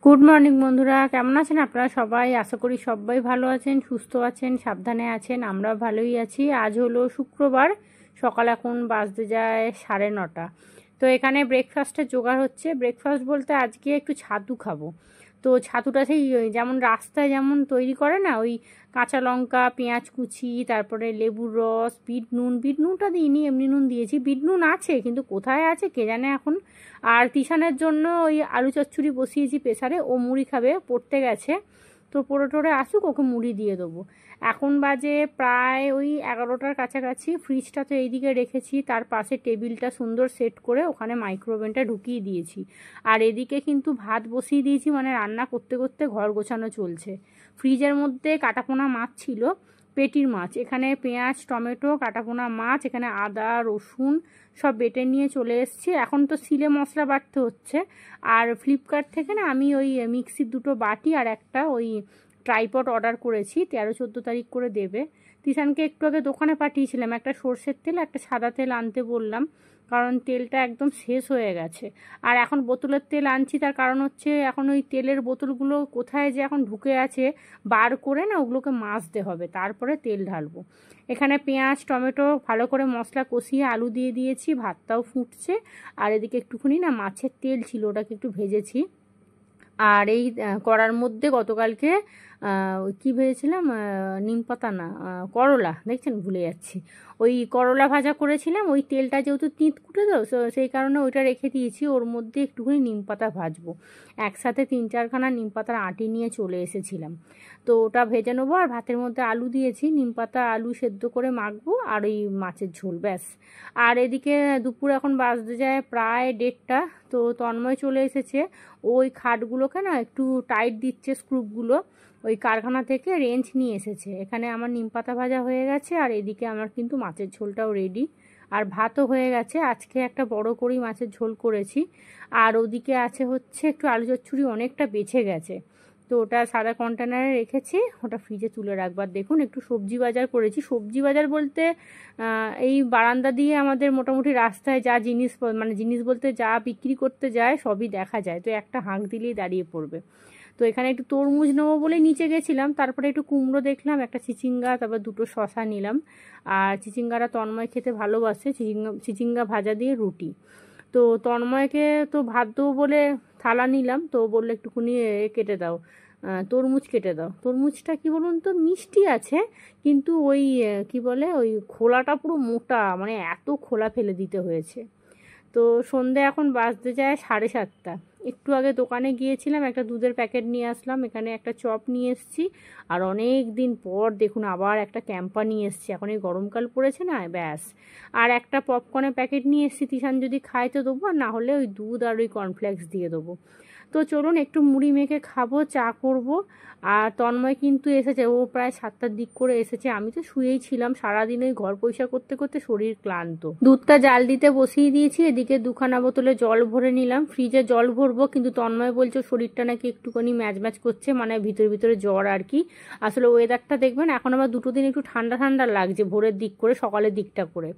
Good morning বন্ধুরা, কেমন আছেন আপনারা সবাই? আশা করি সবাই ভালো আছেন, সুস্থ আছেন, সাবধানে আছেন। আমরা ভালোই আছি। আজ হলো শুক্রবার, সকাল এখন বাজতে যায় 9:30। তো এখানে ব্রেকফাস্টের জোগাড় হচ্ছে। ব্রেকফাস্ট বলতে আজকে একটু ছাতু খাবো। তো ছাতুটা সেই যেমন রাস্তায় যেমন তৈরি করে না, ওই কাঁচা লঙ্কা, পেঁয়াজ কুচি, তারপরে লেবুর রস, বিট নুনটা দিইনি, এমনি নুন দিয়েছি। বিট নুন আছে, কিন্তু কোথায় আছে কে জানে এখন। আর তিশানের জন্য ওই আলু চচ্চড়ি বসিয়েছি প্রেসারে, ও মুড়ি খাবে, পড়তে গেছে। তো পড়ে টোড়ে আসুক, ওকে মুড়ি দিয়ে দেবো। এখন বাজে প্রায় ওই 11টার কাছাকাছি। ফ্রিজটা তো এইদিকে রেখেছি, তার পাশে টেবিলটা সুন্দর সেট করে ওখানে মাইক্রোওভেনটা ঢুকিয়ে দিয়েছি। আর এদিকে কিন্তু ভাত বসিয়ে দিয়েছি, মানে রান্না করতে করতে ঘর গোছানো চলছে। ফ্রিজের মধ্যে কাটাপোনা মাছ ছিল, পেটির মাছ। এখানে পেঁয়াজ, টমেটো, কাটাপোনা মাছ, এখানে আদা রসুন সব বেটে নিয়ে চলে এসেছি। এখন তো সিলে মশলা বাটতে হচ্ছে। আর ফ্লিপকার্ট থেকে না আমি ওই মিক্সির 2টো বাটি আর একটা ওই ট্রাইপড অর্ডার করেছি, 13-14 তারিখ করে দেবে। তিশানকে একটু আগে দোকানে পাঠিয়েছিলাম, একটা সর্ষের তেল একটা সাদা তেল আনতে বললাম, কারণ তেলটা একদম শেষ হয়ে গেছে। আর এখন বোতলের তেল আনছি, তার কারণ হচ্ছে এখন ওই তেলের বোতলগুলো কোথায় যে এখন ঢুকে আছে, বার করে না ওগুলোকে মাজতে হবে, তারপরে তেল ঢালবো। এখানে পেঁয়াজ টমেটো ভালো করে মশলা কষিয়ে আলু দিয়ে দিয়েছি, ভাতটাও ফুটছে। আর এদিকে একটুখানি না মাছের তেল ছিল, ওটাকে একটু ভেজেছি। আর এই কড়ার মধ্যে গতকালকে কি ভেজেছিলাম, নিম পাতা না, করলা, দেখছেন ভুলে যাচ্ছি। ওই করলা ভাজা করেছিলাম, ওই তেলটা যেহেতু তিঁতকুটে তো, সেই কারণে ওইটা রেখে দিয়েছি। ওর মধ্যে একটুখানি নিম পাতা ভাজবো। একসাথে 3-4খানা নিম পাতার আঁটি নিয়ে চলে এসেছিলাম। তো ওটা ভেজে নেবো। আর ভাতের মধ্যে আলু দিয়েছি, নিম পাতা আলু সেদ্ধ করে মাখবো, আর ওই মাছের ঝোল, ব্যাস। আর এদিকে দুপুর এখন বাজতে যায় প্রায় 1:30। তো তন্ময় চলে এসেছে। ওই খাটগুলোকে না একটু টাইট দিচ্ছে, স্ক্রুপগুলো ওই কারখানা থেকে রেঞ্চ নিয়ে এসেছে। এখানে আমার নিম পাতা ভাজা হয়ে গেছে, আর এদিকে আমার কিন্তু মাছের ঝোলটাও রেডি। আর ভাতও হয়ে গেছে। আজকে একটা বড় করেই মাছের ঝোল করেছি। আর ওদিকে আছে হচ্ছে একটু আলু চচ্চড়ি, অনেকটা বেঁচে গেছে। তো ওটা সাদা কন্টেনারে রেখেছি, ওটা ফ্রিজে তুলে রাখবার। দেখুন একটু সবজি বাজার করেছি। সবজি বাজার বলতে এই বারান্দা দিয়ে আমাদের মোটামুটি রাস্তায় যা জিনিস, মানে জিনিস বলতে যা বিক্রি করতে যায় সবই দেখা যায়। তো একটা হাঁক দিলেই দাঁড়িয়ে পড়বে। তো এখানে একটু তরমুজ নেবো বলে নিচে গেছিলাম, তারপরে একটু কুমড়ো দেখলাম, একটা চিচিঙ্গা, তারপর 2টো শশা নিলাম। আর চিচিঙ্গাটা তন্ময় খেতে ভালোবাসে, চিচিঙ্গা ভাজা দিয়ে রুটি। তো তন্ময়কে তো ভাত দেবো বলে থালা নিলাম, তো বললো একটুখানি কেটে দাও, তরমুজ কেটে দাও। তরমুজটা কি বলুন তো, মিষ্টি আছে, কিন্তু ওই কি বলে, ওই খোলাটা পুরো মোটা, মানে এত খোলা ফেলে দিতে হয়েছে। তো সন্ধে এখন বাজতে যায় 7:30। একটু আগে দোকানে গিয়েছিলাম, একটা দুধের প্যাকেট নিয়ে আসলাম। এখানে একটা চপ নিয়ে এসেছি। আর অনেক দিন পর দেখুন আবার একটা ক্যাম্পা নিয়ে এসেছি, এখন এই গরমকাল পড়েছে না, ব্যাস। আর একটা পপকর্নের প্যাকেট নিয়ে এসেছি, তিশান যদি খায় তো দেবো, আর না হলে ওই দুধ আর ওই কর্নফ্লেক্স দিয়ে দেবো। তো চলুন একটু মুড়ি মেখে খাবো, চা করব। আর তন্ময় কিন্তু এসেছে, ও প্রায় 7টার দিক করে এসেছে। আমি তো শুয়েই ছিলাম, সারাদিন ওই ঘর পরিষ্কার করতে করতে শরীর ক্লান্ত। দুধটা জাল দিতে বসিয়ে দিয়েছি, এদিকে 2খানা বোতলে জল ভরে নিলাম। ফ্রিজে জল ভরবো, কিন্তু তন্ময় বলছে শরীরটা নাকি একটুখানি ম্যাচ করছে, মানে ভিতরে ভিতরে জ্বর আর কি। আসলে ওয়েদারটা দেখবেন এখন আবার 2টো দিন একটু ঠান্ডা ঠান্ডা লাগছে, ভোরের দিক করে সকালের দিকটা করে।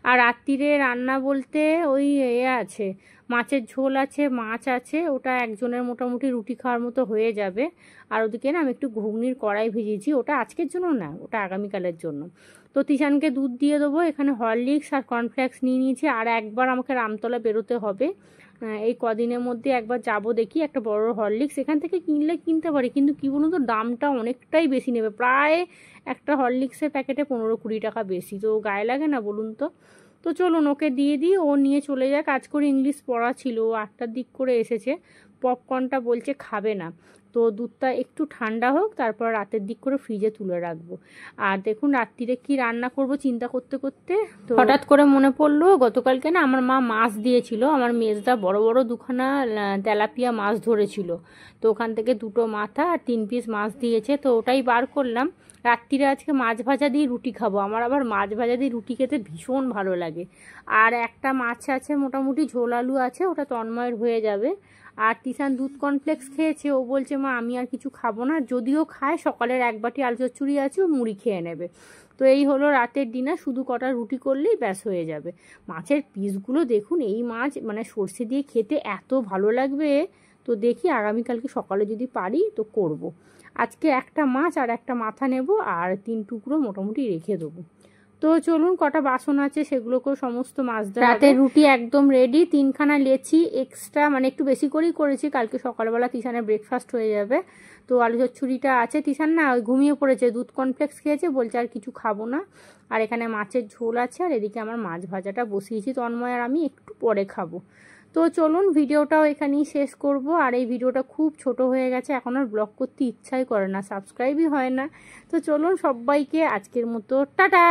আর রাত্রিরে রান্না বলতে ওই আছে, মাছের ঝোল আছে, মাছ আছে, ওটা একজনের মোটামুটি রুটি খাওয়ার মতো হয়ে যাবে। আর ওদিকে না আমি একটু ঘুগনির কড়াই ভেজেছি, ওটা আজকের জন্য না, ওটা আগামীকালের জন্য। তো তিশানকে দুধ দিয়ে দেবো। এখানে হরলিক্স আর কর্নফ্লেক্স নিয়ে নিয়েছি। আর একবার আমাকে রামতলা বেরোতে হবে, এই কদিনের মধ্যে একবার যাব, দেখি একটা বড় হরলিক্স এখান থেকে কিনলে কিনতে পারি, কিন্তু কী বলুন তো, দামটা অনেকটাই বেশি নেবে, প্রায় একটা হরলিক্সের প্যাকেটে 15-20 টাকা বেশি। তো গায়ে লাগে না বলুন তো। তো চলুন ওকে দিয়ে দিই, ও নিয়ে চলে যাক। আজ করে ইংলিশ পড়া ছিল, ও 8টার দিক করে এসেছে। পপকর্নটা বলছে খাবে না। তো দুধটা একটু ঠান্ডা হোক, তারপর রাতের দিক করে ফ্রিজে তুলে রাখবো। আর দেখুন রাত্রিরে কি রান্না করব চিন্তা করতে করতে তো হঠাৎ করে মনে পড়লো, গতকালকে না আমার মা মাছ দিয়েছিল। আমার মেজদা বড় বড় 2খানা তেলাপিয়া মাছ ধরেছিল। তো ওখান থেকে 2টো মাথা আর 3 পিস মাছ দিয়েছে, তো ওটাই বার করলাম। রাত্রিরে আজকে মাছ ভাজা দিয়ে রুটি খাবো। আমার আবার মাছ ভাজা দিয়ে রুটি খেতে ভীষণ ভালো লাগে। আর একটা মাছ আছে, মোটামুটি ঝোল আলু আছে, ওটা তন্ময়ের হয়ে যাবে। আর তিশান দুধ কর্নফ্লেক্স খেয়েছে, ও বলছে মা আমি আর কিছু খাবো না, যদিও খায় সকালের 1 বাটি আলু চচ্চড়ি আছে, ও মুড়ি খেয়ে নেবে। তো এই হলো রাতের ডিনার, শুধু কটা রুটি করলেই ব্যাস হয়ে যাবে। মাছের পিসগুলো দেখুন, এই মাছ মানে সর্ষে দিয়ে খেতে এত ভালো লাগবে, তো দেখি আগামীকালকে সকালে যদি পারি তো করব। আজকে একটা মাছ আর একটা মাথা নেব আর 3 টুকরো মোটামুটি রেখে দেবো। তো চলুন, কটা বাসন আছে সেগুলোকেও সমস্ত মাছ দেওয়া। রাতের রুটি একদম রেডি, 3খানা লেচি এক্সট্রা, মানে একটু বেশি করেই করেছি, কালকে সকালবেলা তিশানের ব্রেকফাস্ট হয়ে যাবে। তো আলু চচ্চড়িটা আছে, তিশান না ওই ঘুমিয়ে পড়েছে, দুধ কর্নফ্লেক্স খেয়েছে, বলছে আর কিছু খাবো না। আর এখানে মাছের ঝোল আছে, আর এদিকে আমার মাছ ভাজাটা বসিয়েছি, তন্ময় আর আমি একটু পরে খাবো। তো চলুন ভিডিওটাও এখানেই শেষ করব। আর এই ভিডিওটা খুব ছোট হয়ে গেছে, এখন আর ব্লগ করতে ইচ্ছাই করে না, সাবস্ক্রাইবই হয় না। তো চলুন সবাইকে আজকের মতো টাটা।